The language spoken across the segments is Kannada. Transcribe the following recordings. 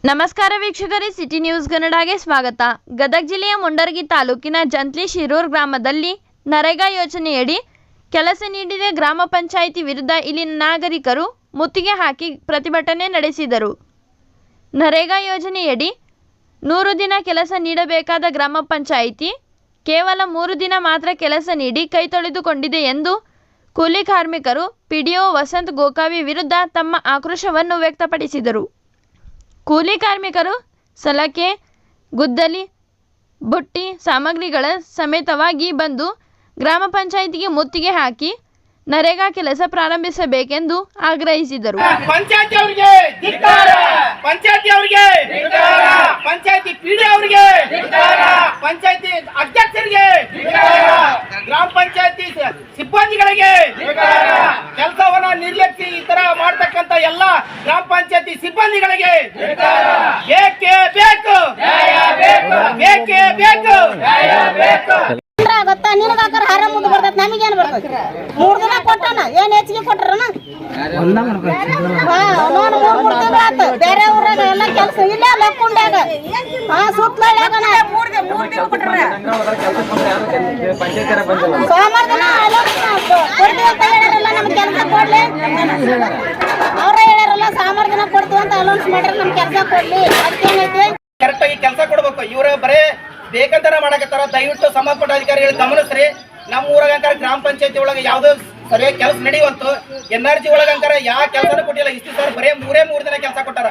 ನಮಸ್ಕಾರ ವೀಕ್ಷಕರೇ, ಸಿಟಿ ನ್ಯೂಸ್ ಕನ್ನಡಗೆ ಸ್ವಾಗತ. ಗದಗ ಜಿಲ್ಲೆಯ ಮುಂಡರಗಿ ತಾಲೂಕಿನ ಜಂತ್ಲಿ ಶಿರೂರ್ ಗ್ರಾಮದಲ್ಲಿ ನರೇಗಾ ಯೋಜನೆಯಡಿ ಕೆಲಸ ನೀಡಿದ ಗ್ರಾಮ ಪಂಚಾಯಿತಿ ವಿರುದ್ಧ ಇಲ್ಲಿನ ನಾಗರಿಕರು ಮುತ್ತಿಗೆ ಹಾಕಿ ಪ್ರತಿಭಟನೆ ನಡೆಸಿದರು. ನರೇಗಾ ಯೋಜನೆಯಡಿ 100 ದಿನ ಕೆಲಸ ನೀಡಬೇಕಾದ ಗ್ರಾಮ ಪಂಚಾಯಿತಿ ಕೇವಲ 3 ದಿನ ಮಾತ್ರ ಕೆಲಸ ನೀಡಿ ಕೈ ತೊಳೆದುಕೊಂಡಿದೆ ಎಂದು ಕೂಲಿ ಕಾರ್ಮಿಕರು ಪಿಡಿಒ ವಸಂತ್ ಗೋಕಾವಿ ವಿರುದ್ಧ ತಮ್ಮ ಆಕ್ರೋಶವನ್ನು ವ್ಯಕ್ತಪಡಿಸಿದರು. ಕೂಲಿ ಕಾರ್ಮಿಕರು ಸಲಕೆ, ಗುದ್ದಲಿ, ಬುಟ್ಟಿ ಸಾಮಗ್ರಿಗಳ ಸಮೇತವಾಗಿ ಬಂದು ಗ್ರಾಮ ಪಂಚಾಯಿತಿಗೆ ಮುತ್ತಿಗೆ ಹಾಕಿ ನರೇಗಾ ಕೆಲಸ ಪ್ರಾರಂಭಿಸಬೇಕೆಂದು ಆಗ್ರಹಿಸಿದರು. ಪಂಚಾಯತಿ ಪಿಡಿಒ ಅವರಿಗೆ, ಪಂಚಾಯತಿ ಅಧ್ಯಕ್ಷರಿಗೆ, ಗ್ರಾಮ ಪಂಚಾಯತಿ ಸಿಬ್ಬಂದಿಗಳಿಗೆ, ಕೆಲಸವನ್ನ ನಿರ್ಲಕ್ಷಿ ಈ ತರ ಮಾಡ್ತಕ್ಕಂತ ಎಲ್ಲ ಗ್ರಾಮ ಪಂಚಾಯತಿ ಸಿಬ್ಬಂದಿಗಳಿಗೆ ಬೇಕೇ ಬೇಕು, ಬೇಕೇ ಬೇಕು. ಗೊತ್ತಾ ನಿನಗಾಕರ ಹಾರ ಮುಂದೆ ಬರ್ತೈತಿ, ನಮಗೇನು ಬರ್ತೈತಿ? 3 ದಿನ ಕೊಟ್ಟಾನ, ಏನ್ ಹೆಚ್ಚಿಗೆ ಕೊಟ್ರನ? ಮೂರ್ ತಿಂಗಳು ಆತು. ಬೇರೆ ಊರಾಗ ಎಲ್ಲ ಕೆಲಸ ಇಲ್ಲೇ ಲಕ್ಕುಂಡ್ಯಾಗ ಸುತ್ತಲಳ್ಯಾಗ ಸೋಮವಾರ ದಿನ ಕೊಡ್ತೀವಿ ಅಂತ ಹೇಳ್ಯಾರಲ್ಲ, ನಮ್ ಕೆಲಸ ಕೊಡ್ಲಿ. ಅವ್ರ ಹೇಳ್ಯಾರಲ್ಲ ಸೋಮವಾರ ದಿನ ಕೊಡ್ತೀವಿ ಅಂತ ಅನೌನ್ಸ್ ಮಾಡ್ರಿ, ನಮ್ ಕೆಲಸ ಕೊಡ್ಲಿ. ಅದಕ್ಕೇನೈತಿ? ಕರೆಕ್ಟ್ ಆಗಿ ಕೆಲಸ ಕೊಡ್ಬೇಕು. ಇವ್ರ ಬರೇ ಬೇಕಂತಾರ ಮಾಡಕತ್ತಾರ. ದಯವಿಟ್ಟು ಸಂಬಂಧಪಟ್ಟ ಅಧಿಕಾರಿಗಳು ಗಮನಿಸ್ರಿ. ನಮ್ಮ ಊರಾಗಂಕಾರ ಗ್ರಾಮ ಪಂಚಾಯತಿ ಒಳಗೆ ಯಾವ್ದೋ ಸರಿಯಾಗಿ ಕೆಲಸ ನಡೆಯುವಂತು. NRG ಒಳಗಂಕಾರ ಯಾವ ಕೆಲಸನೂ ಕೊಟ್ಟಿಲ್ಲ. ಇಷ್ಟು ಸರ್ ಬರೇ 3 ದಿನ ಕೆಲಸ ಕೊಟ್ಟಾರ.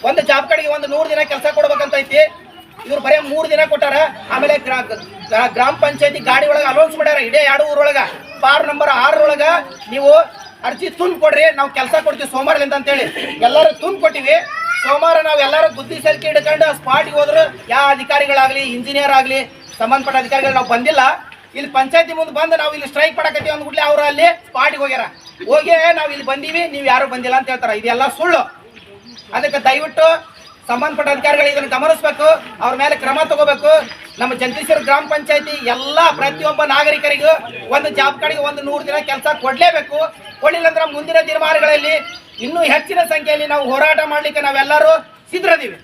ಒಂದು ಜಾಬ್ ಕಾರ್ಡ್ಗೆ 100 ದಿನ ಕೆಲಸ ಕೊಡ್ಬೇಕಂತ ಐತಿ. ಇವ್ರು ಬರೇ 3 ದಿನ ಕೊಟ್ಟಾರ. ಆಮೇಲೆ ಗ್ರಾಮ ಪಂಚಾಯತಿ ಗಾಡಿ ಒಳಗೆ ಅನೌನ್ಸ್ ಮಾಡ್ಯಾರ, ಇಡೇ 2 ಊರೊಳಗ ಪಾರ್ ನಂಬರ್ 6 ಒಳಗ ನೀವು ಅರ್ಜಿ ತುಂಬ ಕೊಡ್ರಿ, ನಾವು ಕೆಲಸ ಕೊಡ್ತೀವಿ ಸೋಮವಾರಲಿಂದ ಅಂತೇಳಿ ಎಲ್ಲರೂ ತುಂಬ ಕೊಟ್ಟಿವಿ. ಸೋಮವಾರ ನಾವು ಎಲ್ಲರೂ ಬುದ್ಧಿ ಸಲಿಕೆ ಹಿಡ್ಕೊಂಡು ಸ್ಪಾಟ್ಗೆ ಹೋದ್ರು. ಯಾವ ಅಧಿಕಾರಿಗಳಾಗ್ಲಿ, ಇಂಜಿನಿಯರ್ ಆಗಲಿ, ಸಂಬಂಧಪಟ್ಟ ಅಧಿಕಾರಿಗಳು ನಾವು ಬಂದಿಲ್ಲ. ಇಲ್ಲಿ ಪಂಚಾಯತಿ ಮುಂದೆ ಬಂದು ನಾವು ಇಲ್ಲಿ ಸ್ಟ್ರೈಕ್ ಮಾಡಕತ್ತೀವಿ ಅಂದ್ಬಿಡ್ಲಿ ಅವರು ಅಲ್ಲಿ ಸ್ಪಾಟ್ಗೆ ಹೋಗ್ಯಾರ. ಹೋಗಿ ನಾವು ಇಲ್ಲಿ ಬಂದೀವಿ, ನೀವು ಯಾರು ಬಂದಿಲ್ಲ ಅಂತ ಹೇಳ್ತಾರ. ಇದೆಲ್ಲ ಸುಳ್ಳು. ಅದಕ್ಕೆ ದಯವಿಟ್ಟು ಸಂಬಂಧಪಟ್ಟ ಅಧಿಕಾರಿಗಳು ಇದನ್ನು ಗಮನಿಸಬೇಕು, ಅವ್ರ ಮೇಲೆ ಕ್ರಮ ತಗೋಬೇಕು. ನಮ್ಮ ಜಂತ್ಲಿಶ್ವರ ಗ್ರಾಮ ಪಂಚಾಯತಿ ಎಲ್ಲ ಪ್ರತಿಯೊಬ್ಬ ನಾಗರಿಕರಿಗೂ ಒಂದು ಜಾಬ್ ಕಾರ್ಡ್ಗೆ 100 ದಿನ ಕೆಲಸ ಕೊಡಲೇಬೇಕು. ಕೊಡಲಿಲ್ಲ ಅಂದ್ರೆ ಮುಂದಿನ ದಿನಮಾನಗಳಲ್ಲಿ ಇನ್ನೂ ಹೆಚ್ಚಿನ ಸಂಖ್ಯೆಯಲ್ಲಿ ನಾವು ಹೋರಾಟ ಮಾಡಲಿಕ್ಕೆ ನಾವೆಲ್ಲರೂ ಸಿದ್ಧರಿದ್ದೀವಿ.